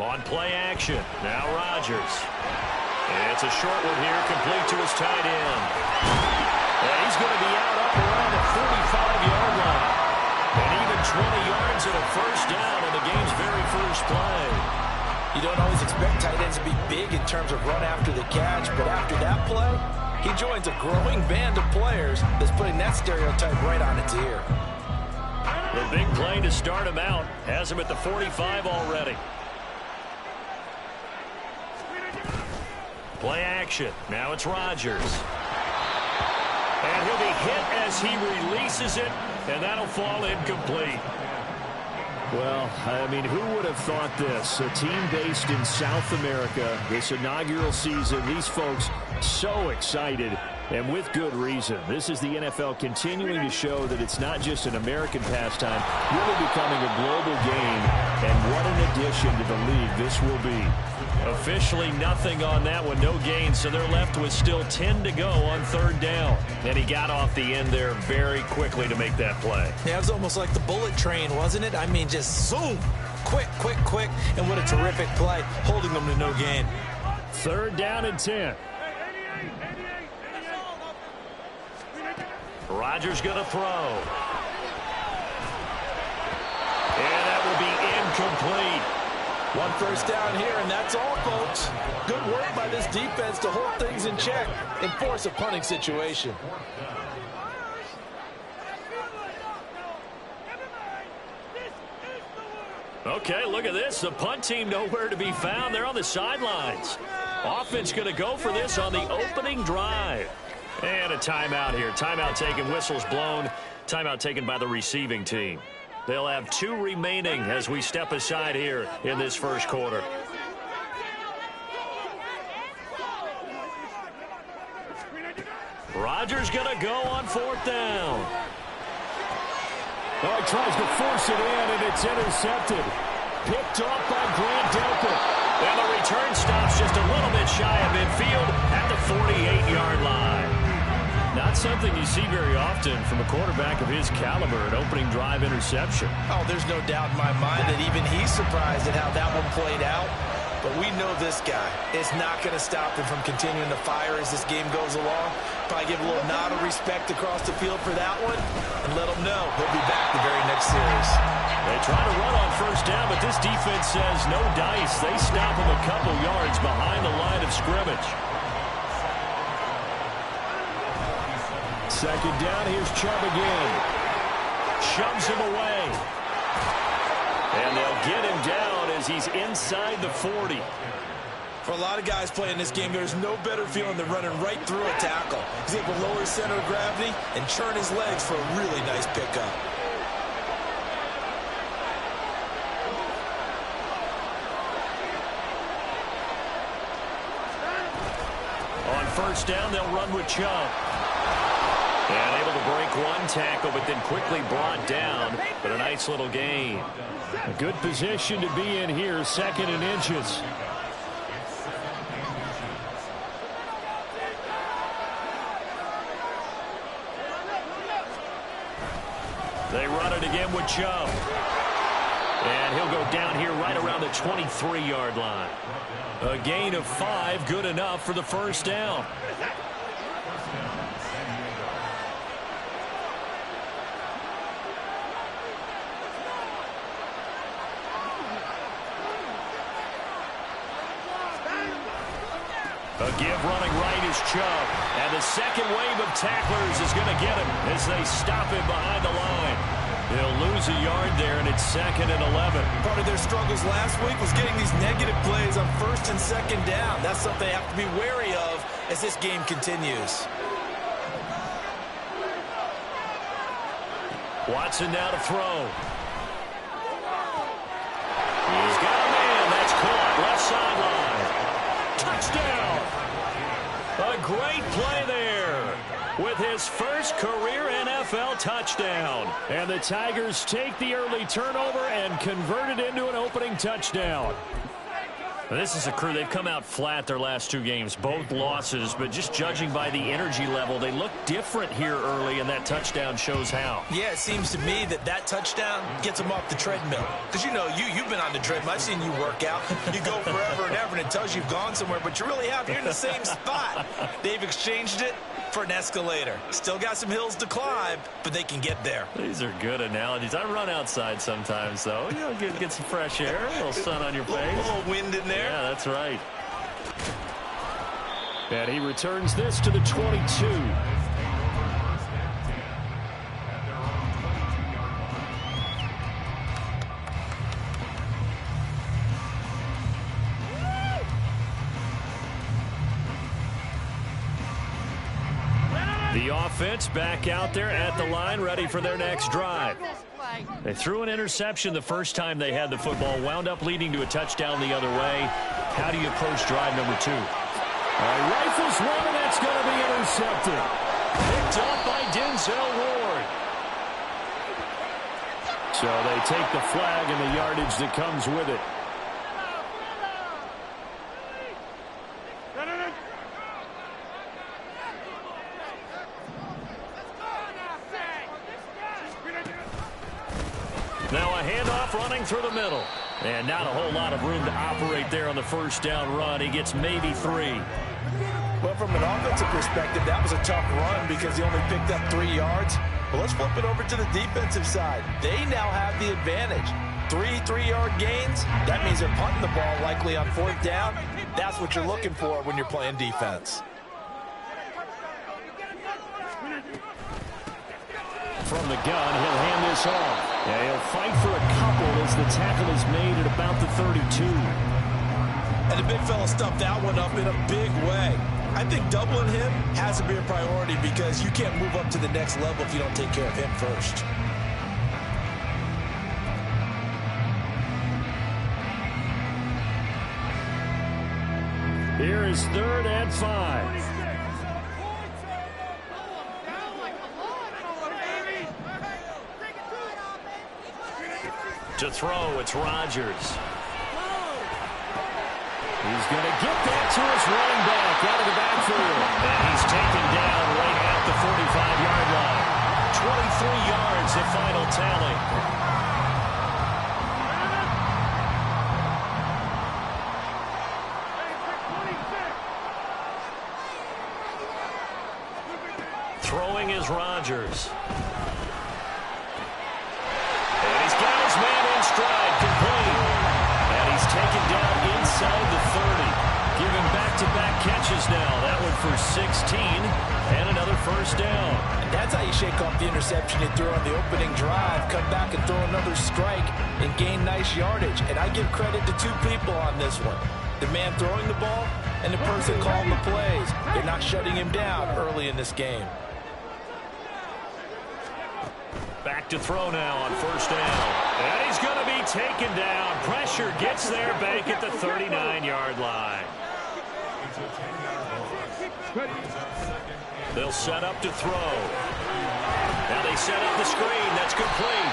On play action. Now Rodgers. It's a short one here, complete to his tight end. And he's going to be out up around the 45-yard line. And even 20 yards and a first down on the game's very first play. You don't always expect tight ends to be big in terms of run after the catch, but after that play, he joins a growing band of players that's putting that stereotype right on its ear. The big play to start him out has him at the 45 already. Play action. Now it's Rodgers. And he'll be hit as he releases it, and that'll fall incomplete. Well, I mean, who would have thought this? A team based in South America, this inaugural season, these folks so excited, and with good reason. This is the NFL continuing to show that it's not just an American pastime, really becoming a global game, and what an addition to the league this will be. Officially nothing on that one, no gain, so they're left with still 10 to go on third down. And he got off the end there very quickly to make that play. Yeah, it was almost like the bullet train, wasn't it? I mean, just zoom, quick, quick, quick, and what a terrific play, holding them to no gain. Third down and 10. Rodgers going to throw. And that will be incomplete. One first down here, and that's all, folks. Good work by this defense to hold things in check and force a punting situation. Okay, look at this. The punt team nowhere to be found. They're on the sidelines. Offense going to go for this on the opening drive. And a timeout here. Timeout taken, whistles blown. Timeout taken by the receiving team. They'll have 2 remaining as we step aside here in this first quarter. Rodgers going to go on fourth down. Oh, he tries to force it in, and it's intercepted. Picked off by Grant Delpit. And the return stops just a little bit shy of midfield at the 48-yard line. Not something you see very often from a quarterback of his caliber, an opening drive interception. Oh, there's no doubt in my mind that even he's surprised at how that one played out. But we know this guy is not going to stop him from continuing to fire as this game goes along. Probably give a little nod of respect across the field for that one and let him know he'll be back the very next series. They try to run on first down, but this defense says no dice. They stop him a couple yards behind the line of scrimmage. Second down, here's Chubb again. Shoves him away. And they'll get him down as he's inside the 40. For a lot of guys playing this game, there's no better feeling than running right through a tackle. He's able to lower his center of gravity and churn his legs for a really nice pickup. On first down, they'll run with Chubb. And able to break one tackle, but then quickly brought down. But a nice little gain. A good position to be in here, second and inches. They run it again with Chubb. And he'll go down here right around the 23-yard line. A gain of 5, good enough for the first down. A give running right is Chubb. And the second wave of tacklers is going to get him as they stop him behind the line. They'll lose a yard there, and it's 2nd and 11. Part of their struggles last week was getting these negative plays on first and second down. That's something they have to be wary of as this game continues. Watson now to throw. He's got a man. That's caught. Left sideline. Touchdown. A great play there with his first career NFL touchdown. And the Tigers take the early turnover and convert it into an opening touchdown. This is a crew. They've come out flat their last 2 games, both losses, but just judging by the energy level, they look different here early, and that touchdown shows how. Yeah, it seems to me that touchdown gets them off the treadmill. Because, you know, you've been on the treadmill. I've seen you work out. You go forever and ever, and it tells you you've gone somewhere, but you really have. You're in the same spot. They've exchanged it for an escalator. Still got some hills to climb, but they can get there. These are good analogies. I run outside sometimes, though. You know, get some fresh air, a little sun on your face. A little wind in there. Yeah, that's right. And he returns this to the 22. The offense back out there at the line, ready for their next drive. They threw an interception the first time they had the football, wound up leading to a touchdown the other way. How do you approach drive number 2? Rifles one, and that's going to be intercepted. Picked up by Denzel Ward. So they take the flag and the yardage that comes with it. Now a handoff running through the middle. And not a whole lot of room to operate there on the first down run. He gets maybe 3. Well, from an offensive perspective, that was a tough run because he only picked up 3 yards. But let's flip it over to the defensive side. They now have the advantage. 3 3-yard gains. That means they're punting the ball likely on 4th down. That's what you're looking for when you're playing defense. From the gun, he'll hand this off. Yeah, he'll fight for a couple as the tackle is made at about the 32. And the big fella stuffed that one up in a big way. I think doubling him has to be a priority because you can't move up to the next level if you don't take care of him first. Here is 3rd and 5. To throw, it's Rodgers. He's going to get that to his running back out of the backfield. And he's taken down right at the 45-yard line. 23 yards, the final tally. Throwing is Rodgers. And he's got his man in stride, complete. And he's taken down inside the 30. Giving back-to-back catches now. That one for 16 and another first down. And that's how you shake off the interception you threw on the opening drive. Come back and throw another strike and gain nice yardage. And I give credit to 2 people on this one. The man throwing the ball and the person calling the plays. They're not shutting him down early in this game. Back to throw now on first down. And he's going to be taken down. Pressure gets there back at the 39-yard line. They'll set up to throw. Now they set up the screen. That's complete.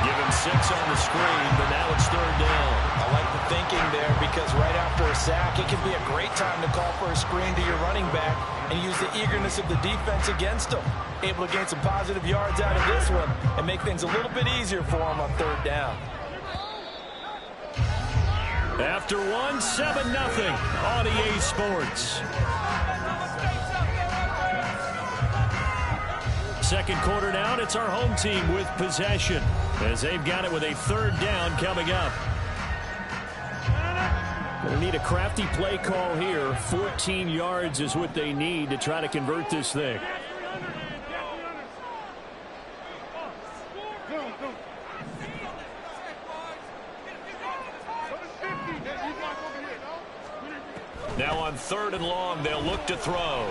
Give him 6 on the screen, but now it's 3rd down. I like the thinking there because right after a sack, it can be a great time to call for a screen to your running back and use the eagerness of the defense against him. Able to gain some positive yards out of this one and make things a little bit easier for him on 3rd down. After 1, 7-0 on EA Sports. Second quarter now, and it's our home team with possession as they've got it with a 3rd down coming up. They need a crafty play call here. 14 yards is what they need to try to convert this thing. Now on 3rd and long, they'll look to throw.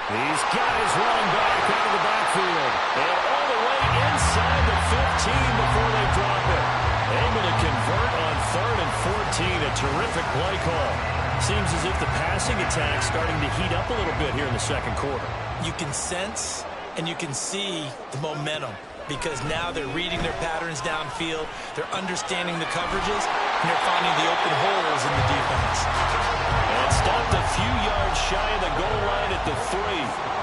These guys running back out of the backfield. And all the way inside the 15 before they drop it. Able to convert on 3rd and 14. A terrific play call. Seems as if the passing attack's starting to heat up a little bit here in the second quarter. You can sense and you can see the momentum. because now they're reading their patterns downfield, they're understanding the coverages, and they're finding the open holes in the defense. And stopped a few yards shy of the goal line at the 3.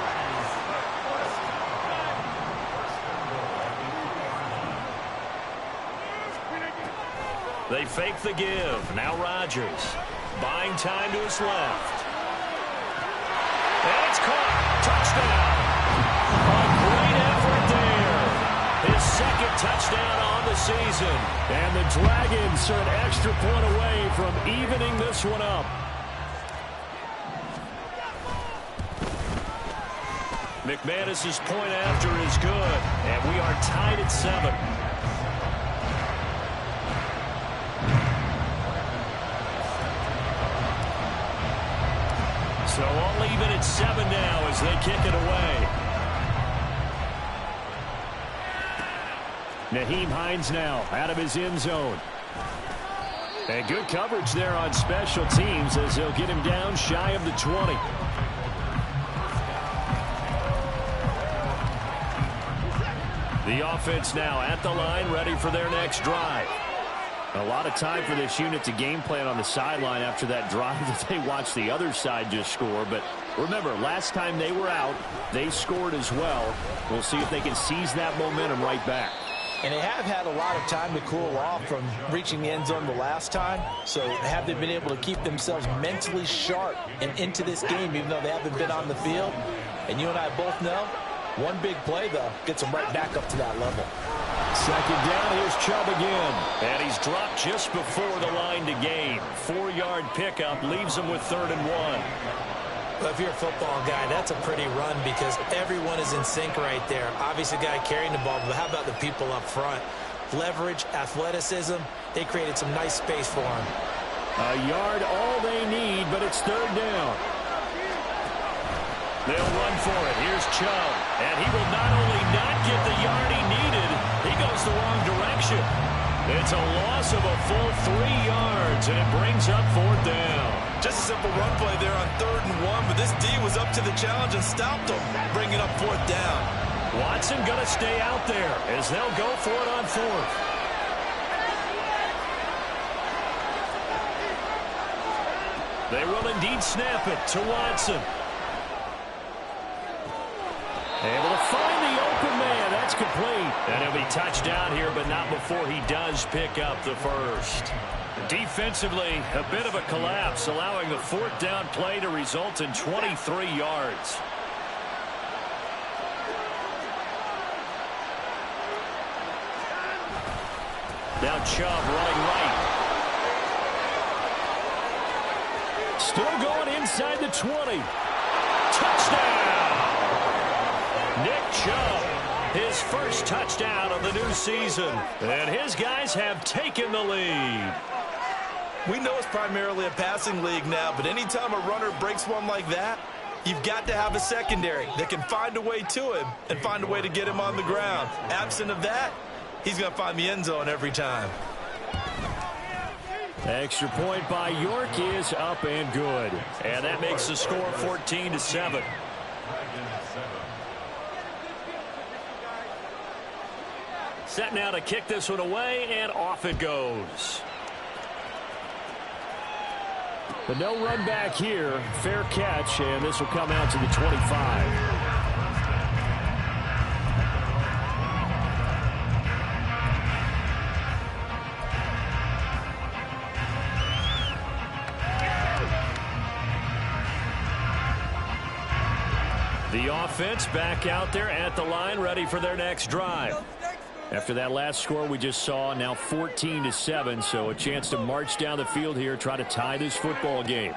They fake the give. Now Rodgers buying time to his left. And it's caught. Touchdown. A great effort there. His second touchdown on the season. And the Dragons are an extra point away from evening this one up. McManus's point after is good. And we are tied at 7. So all even at 7 now as they kick it away. Nyheim Hines now out of his end zone. And good coverage there on special teams as they'll get him down shy of the 20. The offense now at the line, ready for their next drive. A lot of time for this unit to game plan on the sideline after that drive that they watched the other side just score. But remember, last time they were out, they scored as well. We'll see if they can seize that momentum right back. And they have had a lot of time to cool off from reaching the end zone the last time. So have they been able to keep themselves mentally sharp and into this game, even though they haven't been on the field? And you and I both know, one big play, though, gets them right back up to that level. Second down, here's Chubb again. And he's dropped just before the line to gain. 4-yard pickup leaves him with 3rd and 1. Well, if you're a football guy, that's a pretty run because everyone is in sync right there. Obviously, the guy carrying the ball, but how about the people up front? Leverage, athleticism, they created some nice space for him. A yard all they need, but it's 3rd down. They'll run for it. Here's Chubb. And he will not only not get the yard he needed, he goes the wrong direction. It's a loss of a full 3 yards, and it brings up 4th down. Just a simple run play there on 3rd and 1, but this D was up to the challenge and stopped him, bringing up 4th down. Watson going to stay out there as they'll go for it on 4th. They will indeed snap it to Watson. Able to find the open man. That's complete. And he'll be touched down here, but not before he does pick up the first. Defensively, a bit of a collapse, allowing the 4th down play to result in 23 yards. Now Chubb running right. Still going inside the 20. Touchdown! Nick Chubb, his first touchdown of the new season. And his guys have taken the lead. We know it's primarily a passing league now, but anytime a runner breaks one like that, you've got to have a secondary that can find a way to him and find a way to get him on the ground. Absent of that, he's going to find the end zone every time. Extra point by York is up and good. And that makes the score 14-7. Set now to kick this one away, and off it goes. But no run back here. Fair catch, and this will come out to the 25. The offense back out there at the line, ready for their next drive. After that last score we just saw, now 14-7, so a chance to march down the field here, try to tie this football game.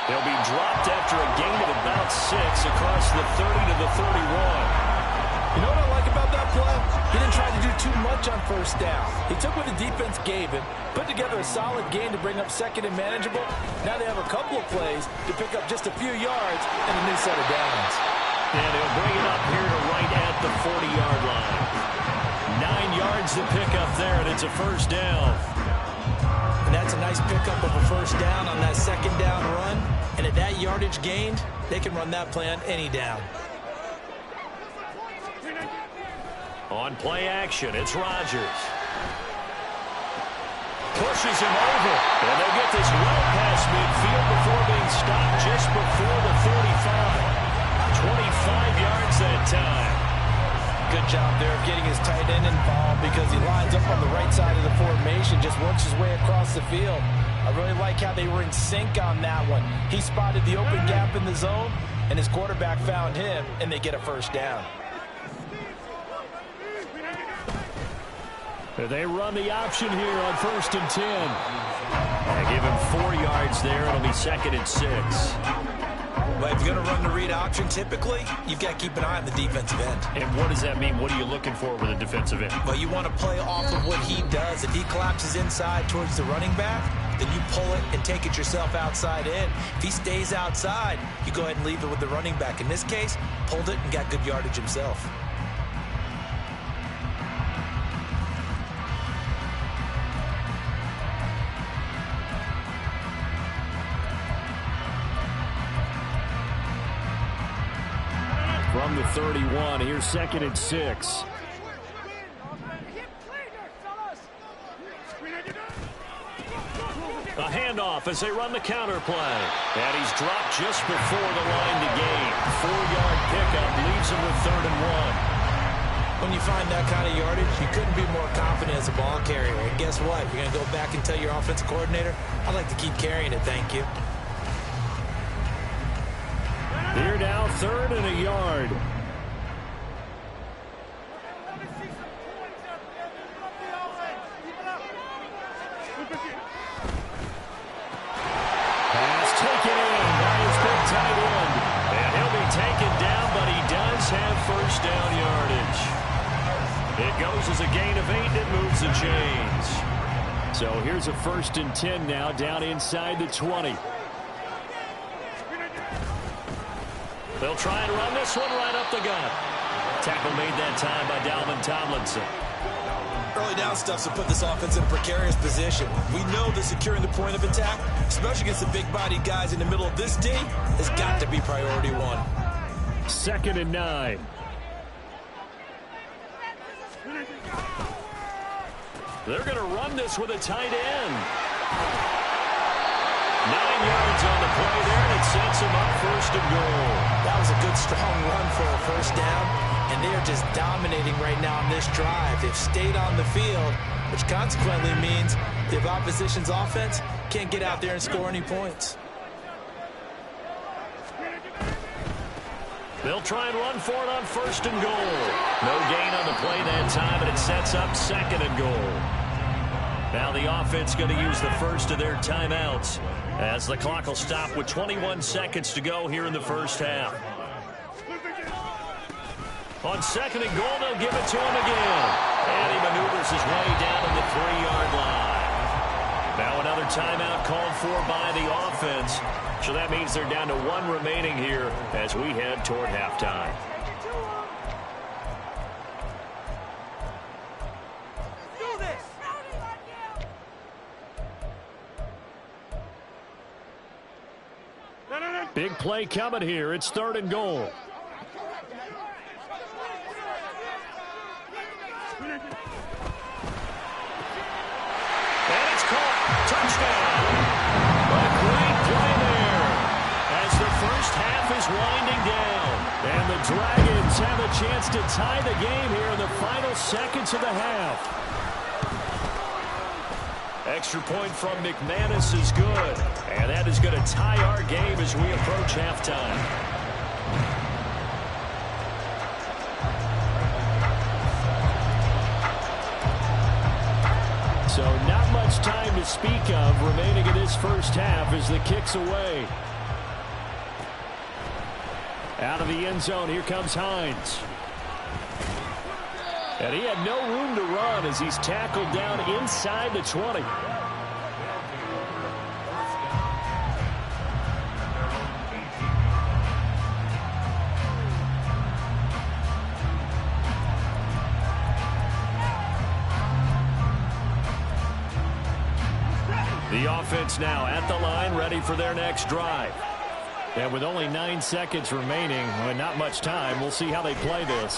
They'll be dropped after a gain of about 6 across the 30 to the 31. You know what I like about that play? He didn't try to do too much on 1st down. He took what the defense gave him, put together a solid game to bring up 2nd and manageable. Now they have a couple of plays to pick up just a few yards and a new set of downs. And he'll bring it up here to right at the 40-yard line. 9 yards to pick up there, and it's a 1st down. And that That's a nice pickup of a first down on that second down run. And at that yardage gained, they can run that play on any down. On play action, it's Rodgers. Pushes him over. And they get this well past midfield before being stopped just before the 35. 25 yards that time. Good job there of getting his tight end involved because he lines up on the right side of the formation, just works his way across the field. I really like how they were in sync on that one. He spotted the open gap in the zone, and his quarterback found him, and they get a first down. They run the option here on 1st and 10. They give him 4 yards there. It'll be 2nd and 6. But if you're going to run the read option, typically, you've got to keep an eye on the defensive end. And what does that mean? What are you looking for with a defensive end? Well, you want to play off of what he does. If he collapses inside towards the running back, then you pull it and take it yourself outside in. If he stays outside, you go ahead and leave it with the running back. In this case, pulled it and got good yardage himself. From the 31, here's 2nd and 6. A handoff as they run the counter play. And he's dropped just before the line to gain. 4-yard pickup leaves him with 3rd and 1. When you find that kind of yardage, you couldn't be more confident as a ball carrier. And guess what? You're going to go back and tell your offensive coordinator, I'd like to keep carrying it, thank you. Here now, 3rd and a yard. Pass taken in by his big tight end. And he'll be taken down, but he does have first down yardage. It goes as a gain of 8, and it moves the chains. So here's a 1st and 10 now, down inside the 20. They'll try and run this one right up the gut. Tackle made that time by Dalvin Tomlinson. Early down stuff to put this offense in a precarious position. We know that securing the point of attack, especially against the big-bodied guys in the middle of this D, has got to be priority 1. 2nd and 9. They're going to run this with a tight end. 9 yards on the play there, and it sets him up 1st and goal. That was a good, strong run for a first down, and they are just dominating right now on this drive. They've stayed on the field, which consequently means the opposition's offense can't get out there and score any points. They'll try and run for it on 1st and goal. No gain on the play that time, and it sets up 2nd and goal. Now the offense going to use the first of their timeouts as the clock will stop with 21 seconds to go here in the first half. On 2nd and goal, they'll give it to him again. And he maneuvers his way down to the 3-yard line. Now another timeout called for by the offense. So that means they're down to 1 remaining here as we head toward halftime. Big play coming here. It's 3rd and goal. And it's caught. Touchdown. A great play there as the first half is winding down. And the Dragons have a chance to tie the game here in the final seconds of the half. Extra point from McManus is good. And that is going to tie our game as we approach halftime. So not much time to speak of remaining in this first half as the kick's away. Out of the end zone, here comes Hines. And he had no room to run as he's tackled down inside the 20. The offense now at the line, ready for their next drive. And with only 9 seconds remaining, well, not much time, we'll see how they play this.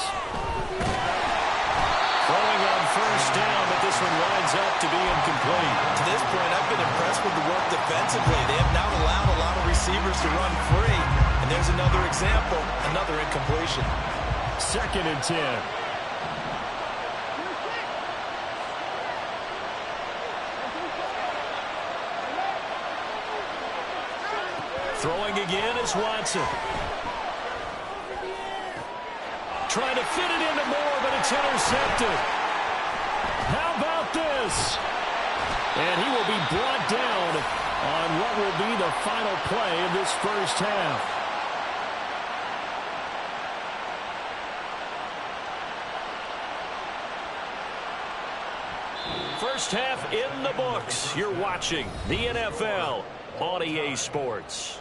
Throwing on first down, but this one winds up to be incomplete. To this point, I've been impressed with the work defensively. They have not allowed a lot of receivers to run free. And there's another example, another incompletion. 2nd and 10. Throwing again is Watson. Trying to fit it into Moore, but it's intercepted. How about this? And he will be brought down on what will be the final play of this first half. First half in the books. You're watching the NFL on EA Sports.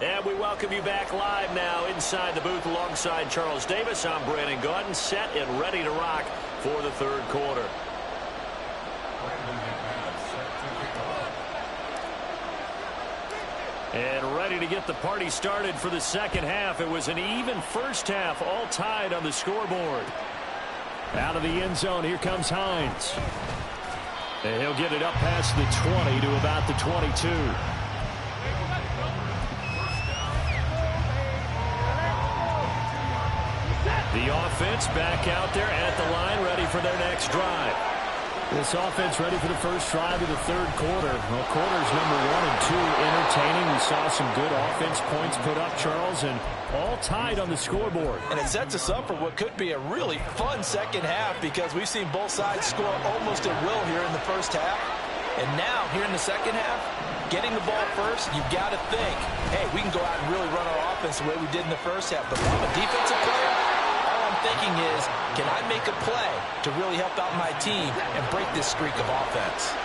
And we welcome you back live now inside the booth alongside Charles Davis. I'm Brandon Gaudin, set and ready to rock for the third quarter. And ready to get the party started for the second half. It was an even first half, all tied on the scoreboard. Out of the end zone, here comes Hines. And he'll get it up past the 20 to about the 22. The offense back out there at the line, ready for their next drive. This offense ready for the first drive of the third quarter. Well, quarters number 1 and 2 entertaining. We saw some good offense points put up, Charles, and all tied on the scoreboard. And it sets us up for what could be a really fun second half because we've seen both sides score almost at will here in the first half. And now, here in the second half, getting the ball first, you've got to think, hey, we can go out and really run our offense the way we did in the first half. But if I'm a defensive player, thinking is, can I make a play to really help out my team and break this streak of offense?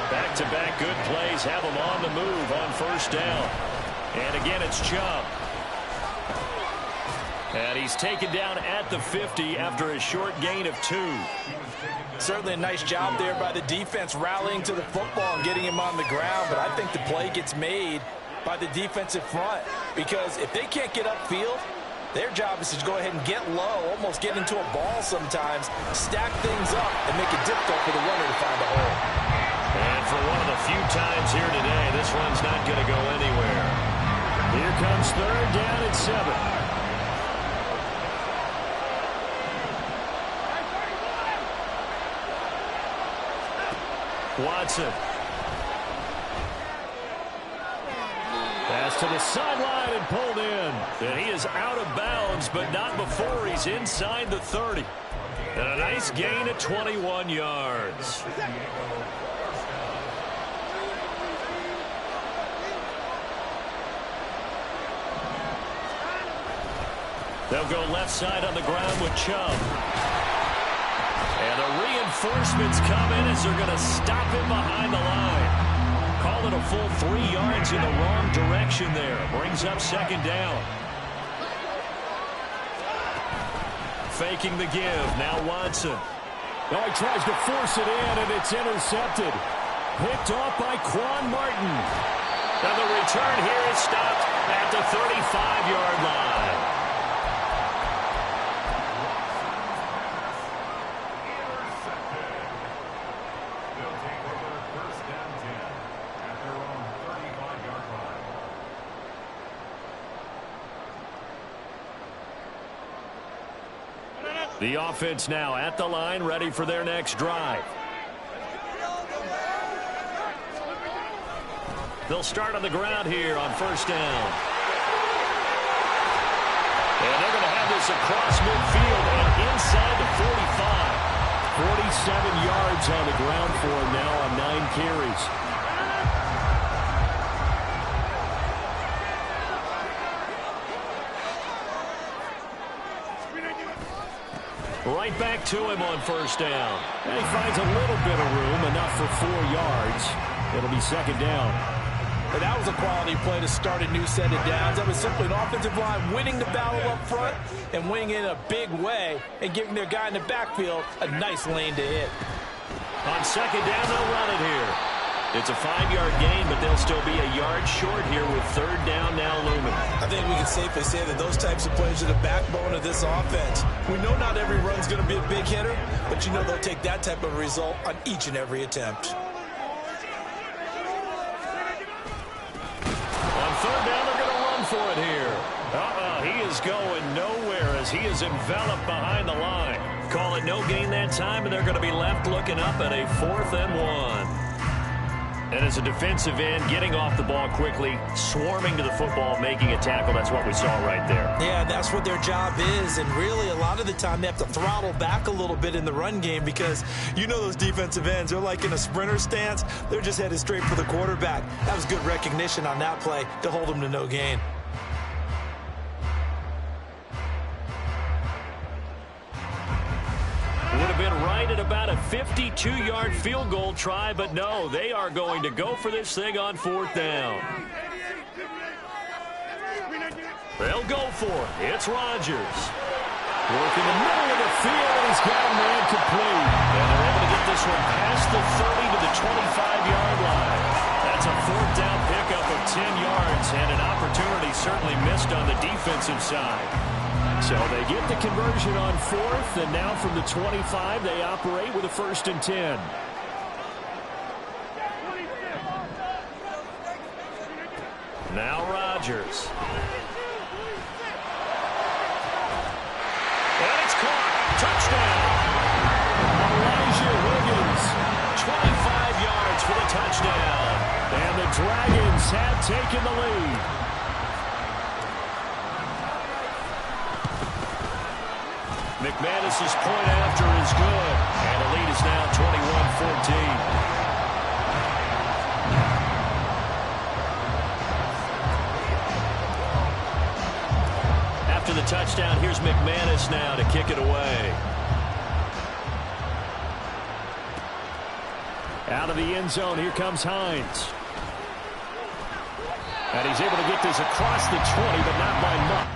Back-to-back good plays have them on the move on first down. And again, it's Chubb. And he's taken down at the 50 after a short gain of 2. Certainly a nice job there by the defense rallying to the football and getting him on the ground, but I think the play gets made by the defensive front because if they can't get upfield, their job is to go ahead and get low, almost get into a ball sometimes, stack things up, and make it difficult for the runner to find a hole. And for one of the few times here today, this run's not going to go anywhere. Here comes third down at 7. Watson. Pass to the sideline and pulled in. And he is out of bounds, but not before he's inside the 30. And a nice gain of 21 yards. They'll go left side on the ground with Chubb. And the reinforcements come in as they're going to stop him behind the line. Call it a full 3 yards in the wrong direction there. Brings up second down. Faking the give. Now Watson. Oh, he tries to force it in, and it's intercepted. Picked off by Quan Martin. And the return here is stopped at the 35-yard line. The offense now at the line, ready for their next drive. They'll start on the ground here on first down. And they're going to have this across midfield and inside the 45. 47 yards on the ground for him now on 9 carries. Right back to him on first down. And he finds a little bit of room, enough for 4 yards. It'll be second down. But that was a quality play to start a new set of downs. That was simply an offensive line winning the battle up front and winning in a big way and giving their guy in the backfield a nice lane to hit. On second down, they'll run it here. It's a 5-yard gain, but they'll still be a yard short here with third down now looming. I think we can safely say that those types of plays are the backbone of this offense. We know not every run's going to be a big hitter, but you know they'll take that type of result on each and every attempt. On third down, they're going to run for it here. He is going nowhere as he is enveloped behind the line. Call it no gain that time, and they're going to be left looking up at a 4th and 1. And as a defensive end, getting off the ball quickly, swarming to the football, making a tackle, that's what we saw right there. Yeah, that's what their job is, and really a lot of the time they have to throttle back a little bit in the run game because you know those defensive ends, they're like in a sprinter stance. They're just headed straight for the quarterback. That was good recognition on that play to hold them to no gain. Would have been right at about a 52-yard field goal try, but no, they are going to go for this thing on 4th down. They'll go for it. It's Rodgers. Working the middle of the field, and he's got a man complete. And they're able to get this one past the 30 to the 25-yard line. That's a 4th down pickup of 10 yards, and an opportunity certainly missed on the defensive side. So they get the conversion on 4th, and now from the 25, they operate with a 1st and 10. Now Rodgers. And it's caught. Touchdown. Elijah Higgins. 25 yards for the touchdown. And the Dragons have taken the lead. McManus's point after is good, and the lead is now 21-14. After the touchdown, here's McManus now to kick it away. Out of the end zone, here comes Hines. And he's able to get this across the 20, but not by much.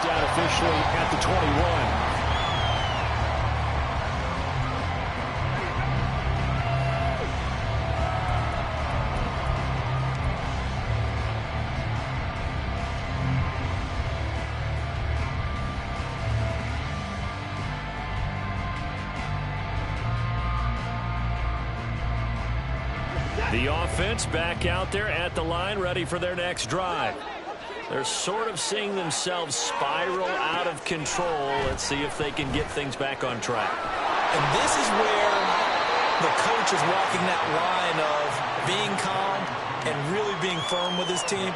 Down officially at the 21. The offense back out there at the line, ready for their next drive. They're sort of seeing themselves spiral out of control. Let's see if they can get things back on track. And this is where the coach is walking that line of being calm and really being firm with his team.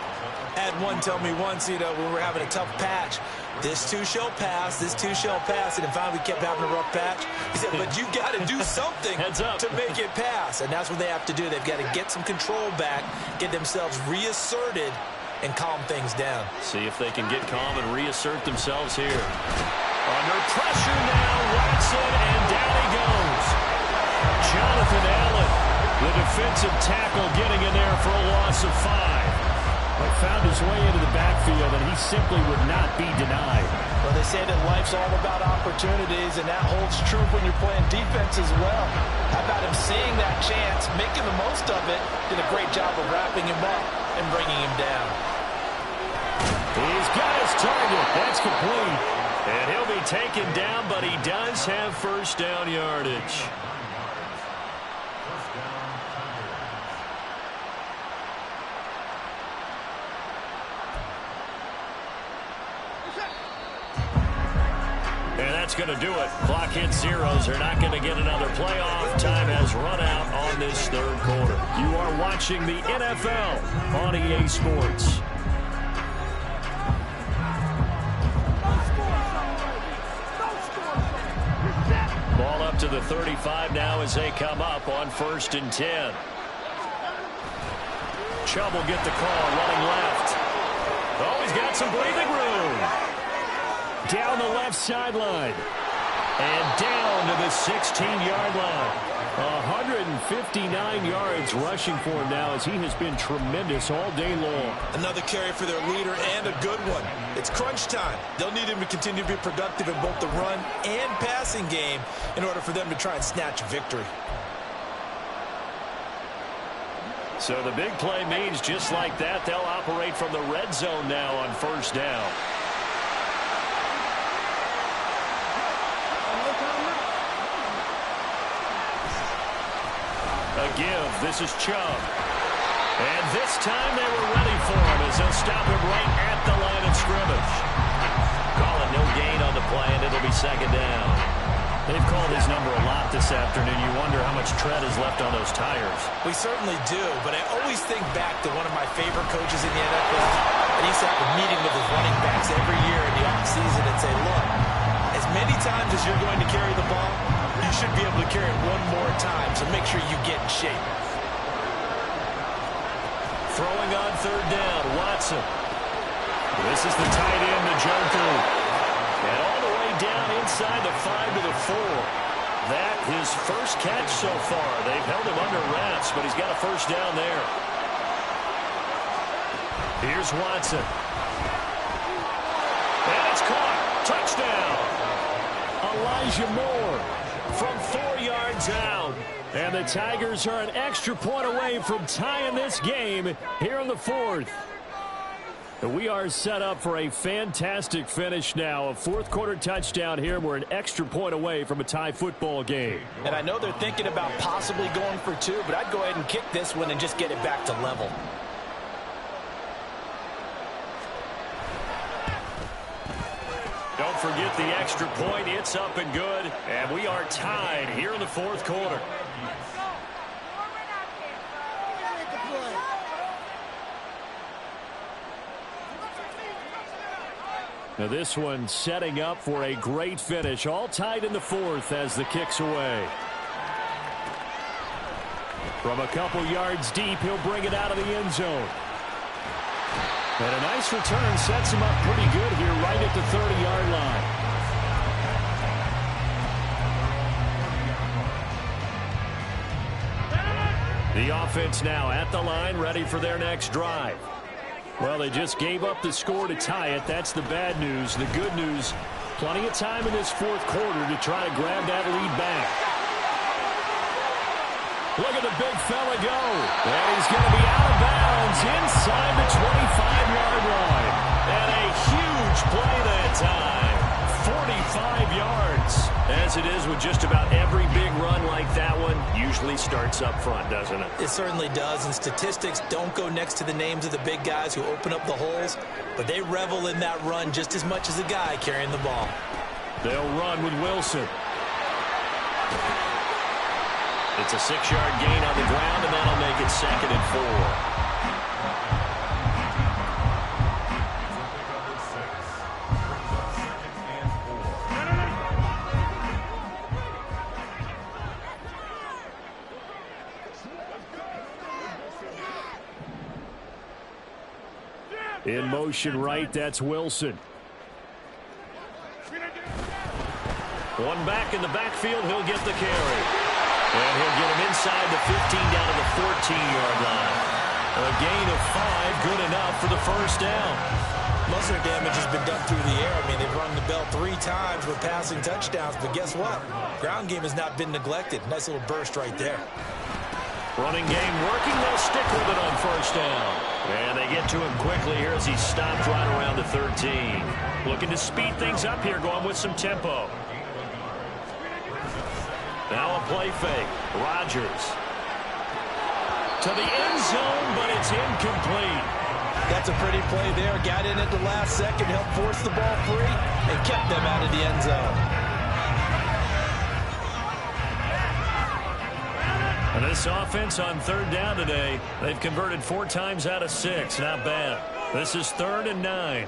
Had one tell me once, when we were having a tough patch, this too shall pass, this too shall pass. And finally we kept having a rough patch. He said, but you got to do something to make it pass. And that's what they have to do. They've got to get some control back, get themselves reasserted, and calm things down. See if they can get calm and reassert themselves here. Under pressure now, Watson, and down he goes. Jonathan Allen, the defensive tackle, getting in there for a loss of 5. But found his way into the backfield, and he simply would not be denied. Well, they say that life's all about opportunities, and that holds true when you're playing defense as well. How about him seeing that chance, making the most of it, did a great job of wrapping him up and bringing him down. He's got his target. That's complete. And he'll be taken down, but he does have first down yardage. And that's going to do it. Clock hits zeros. They're not going to get another playoff. Time has run out on this third quarter. You are watching the NFL on EA Sports. Ball up to the 35 now as they come up on 1st and 10. Chubb will get the call, running left. Oh, he's got some breathing room. Down the left sideline. And down to the 16-yard line. 159 yards rushing for him now as he has been tremendous all day long. Another carry for their leader and a good one. It's crunch time. They'll need him to continue to be productive in both the run and passing game in order for them to try and snatch a victory. So the big play means just like that, they'll operate from the red zone now on 1st down. A give. This is Chubb. And this time they were ready for him as they'll stop him right at the line of scrimmage. Calling no gain on the play, and it'll be 2nd down. They've called his number a lot this afternoon. You wonder how much tread is left on those tires. We certainly do, but I always think back to one of my favorite coaches in the NFL. And he sat with meeting with his running backs every year in the offseason and say, look, as many times as you're going to carry the ball, you should be able to carry it one more time, so make sure you get in shape. Throwing on 3rd down, Watson. This is the tight end to Joku. And all the way down inside the 5 to the 4. That his first catch so far. They've held him under wraps, but he's got a 1st down there. Here's Watson. And it's caught. Touchdown. Elijah Moore from 4 yards out. And the Tigers are an extra point away from tying this game here in the 4th. We are set up for a fantastic finish now. A 4th quarter touchdown here. We're an extra point away from a tie football game. And I know they're thinking about possibly going for 2, but I'd go ahead and kick this one and just get it back to level. Don't forget the extra point. It's up and good. And we are tied here in the 4th quarter. Now this one setting up for a great finish. All tied in the 4th as the kick's away. From a couple yards deep, he'll bring it out of the end zone. And a nice return sets him up pretty good here right at the 30-yard line. The offense now at the line, ready for their next drive. Well, they just gave up the score to tie it. That's the bad news. The good news, plenty of time in this 4th quarter to try to grab that lead back. Look at the big fella go. And he's going to be out of bounds inside the 25-yard line. And a huge play that time. 45 yards. As it is with just about every big run like that one, usually starts up front, doesn't it? It certainly does, and statistics don't go next to the names of the big guys who open up the holes, but they revel in that run just as much as the guy carrying the ball. They'll run with Wilson. It's a 6-yard gain on the ground, and that'll make it 2nd and 4. In motion right, that's Wilson. One back in the backfield, he'll get the carry. And he'll get him inside the 15 down to the 14-yard line. A gain of 5, good enough for the first down. Most of their damage has been done through the air. I mean, they've rung the bell 3 times with passing touchdowns, but guess what? Ground game has not been neglected. Nice little burst right there. Running game working. They'll stick with it on first down. And they get to him quickly here as he stopped right around the 13. Looking to speed things up here, going with some tempo. Now a play fake. Rodgers to the end zone, but it's incomplete. That's a pretty play there. Got in at the last second, helped force the ball free, and kept them out of the end zone. And this offense on third down today, they've converted 4 times out of 6. Not bad. This is 3rd and 9.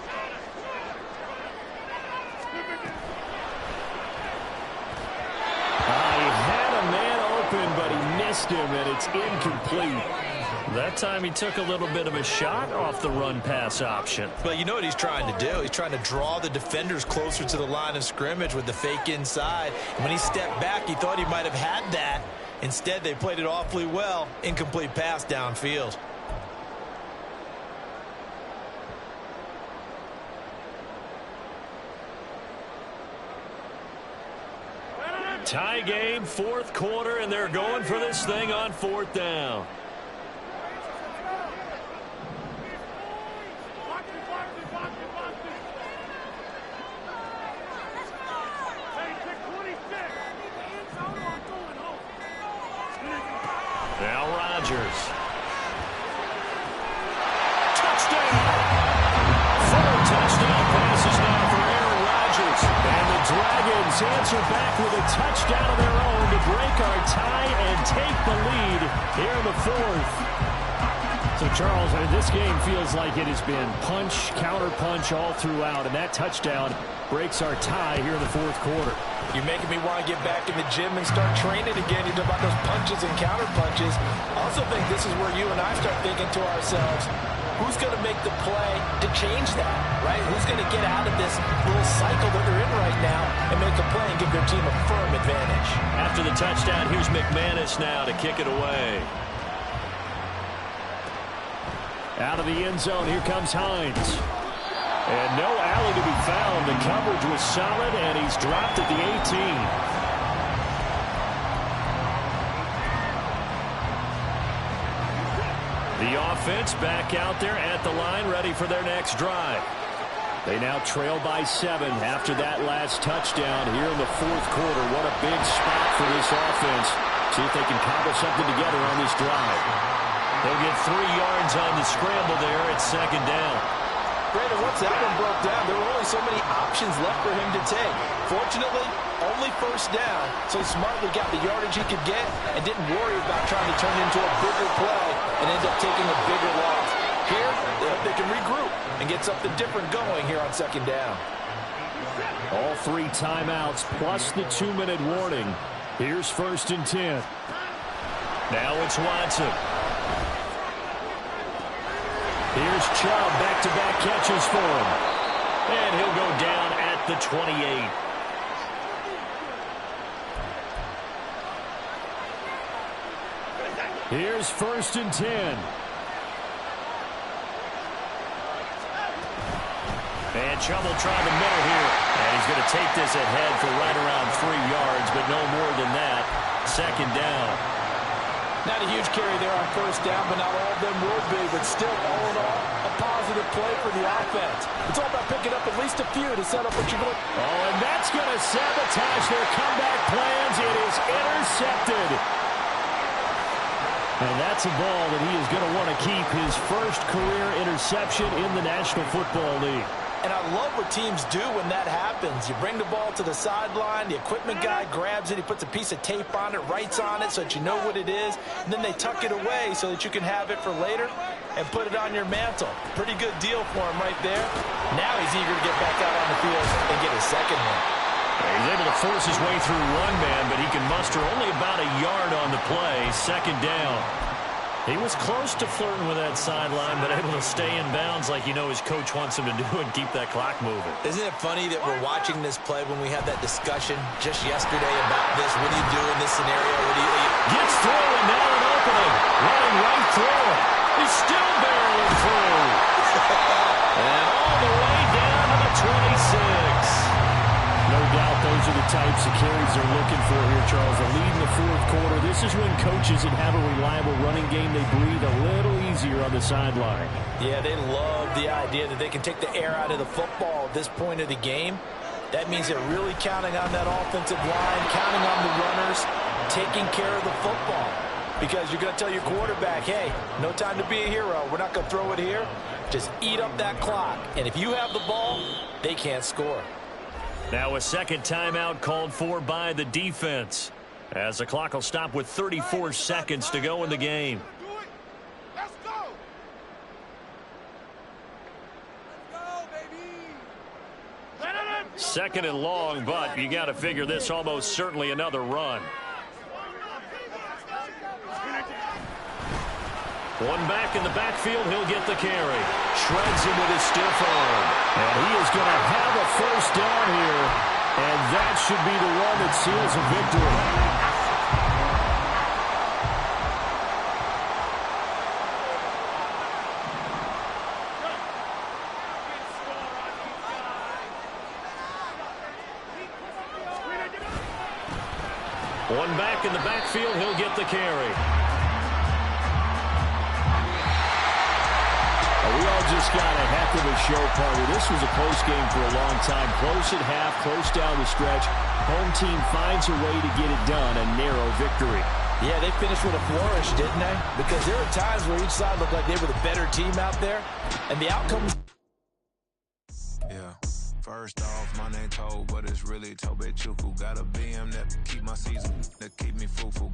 He had a man open, but he missed him, and it's incomplete. That time he took a little bit of a shot off the run-pass option. But you know what he's trying to do? He's trying to draw the defenders closer to the line of scrimmage with the fake inside. And when he stepped back, he thought he might have had that. Instead, they played it awfully well. Incomplete pass downfield. Tie game, 4th quarter, and they're going for this thing on 4th down. Now Rodgers. Touchdown! 4 touchdown passes now for Aaron Rodgers. And the Dragons answer back with a touchdown of their own to break our tie and take the lead here in the 4th. So, Charles, I mean, this game feels like it has been punch, counter-punch all throughout, and that touchdown breaks our tie here in the 4th quarter. You're making me want to get back in the gym and start training again. You talk about those punches and counter-punches. I also think this is where you and I start thinking to ourselves, who's going to make the play to change that, right? Who's going to get out of this little cycle that they're in right now and make a play and give their team a firm advantage? After the touchdown, here's McManus now to kick it away. Out of the end zone, here comes Hines. And no alley to be found. The coverage was solid, and he's dropped at the 18. The offense back out there at the line, ready for their next drive. They now trail by 7 after that last touchdown here in the 4th quarter. What a big spot for this offense. See if they can cobble something together on this drive. They'll get 3 yards on the scramble there at 2nd down. Brandon, once that one broke down, there were only so many options left for him to take. Fortunately, only first down, so he smartly got the yardage he could get and didn't worry about trying to turn it into a bigger play and end up taking a bigger loss. Here, they hope they can regroup and get something different going here on 2nd down. All 3 timeouts plus the 2-minute warning. Here's 1st and 10. Now it's Watson. Here's Chubb, back-to-back catches for him. And he'll go down at the 28. Here's 1st and 10. And Chubb will try the middle here. And he's going to take this ahead for right around 3 yards, but no more than that. 2nd down. Not a huge carry there on first down, but not all of them would be. But still, all in all, a positive play for the offense. It's all about picking up at least a few to set up what you're going. Oh, and that's going to sabotage their comeback plans. It is intercepted. And that's a ball that he is going to want to keep, his first career interception in the National Football League. And I love what teams do when that happens. You bring the ball to the sideline, the equipment guy grabs it, he puts a piece of tape on it, writes on it so that you know what it is, and then they tuck it away so that you can have it for later and put it on your mantle. Pretty good deal for him right there. Now he's eager to get back out on the field and get his 2nd one. He's able to force his way through one man, but he can muster only about a yard on the play. 2nd down. He was close to flirting with that sideline, but able to stay in bounds like you know his coach wants him to do and keep that clock moving. Isn't it funny that we're watching this play when we had that discussion just yesterday about this? What do you do in this scenario? Gets through, and now an opening. Running right through it. He's still barreling through. And all the way down to the 26. No doubt those are the types of carries they're looking for here, Charles. A lead in the fourth quarter. This is when coaches that have a reliable running game, they breathe a little easier on the sideline. Yeah, they love the idea that they can take the air out of the football at this point of the game. That means they're really counting on that offensive line, counting on the runners, taking care of the football. Because you're going to tell your quarterback, hey, no time to be a hero. We're not going to throw it here. Just eat up that clock. And if you have the ball, they can't score. Now a second timeout called for by the defense, as the clock will stop with 34 seconds to go in the game. Let's go. Baby. Second and long, but you got to figure this almost certainly another run. One back in the backfield, he'll get the carry. Shreds him with his stiff arm. And he is going to have a first down here. And that should be the one that seals a victory. One back in the backfield, he'll get the carry. We all just got a heck of a show party. This was a close game for a long time. Close at half, close down the stretch. Home team finds a way to get it done, a narrow victory. Yeah, they finished with a flourish, didn't they? Because there are times where each side looked like they were the better team out there, and the outcome. Yeah, first off, my name Toad, but it's really Tobe Chuku. Got a BM that keep my season, that keep me fruitful.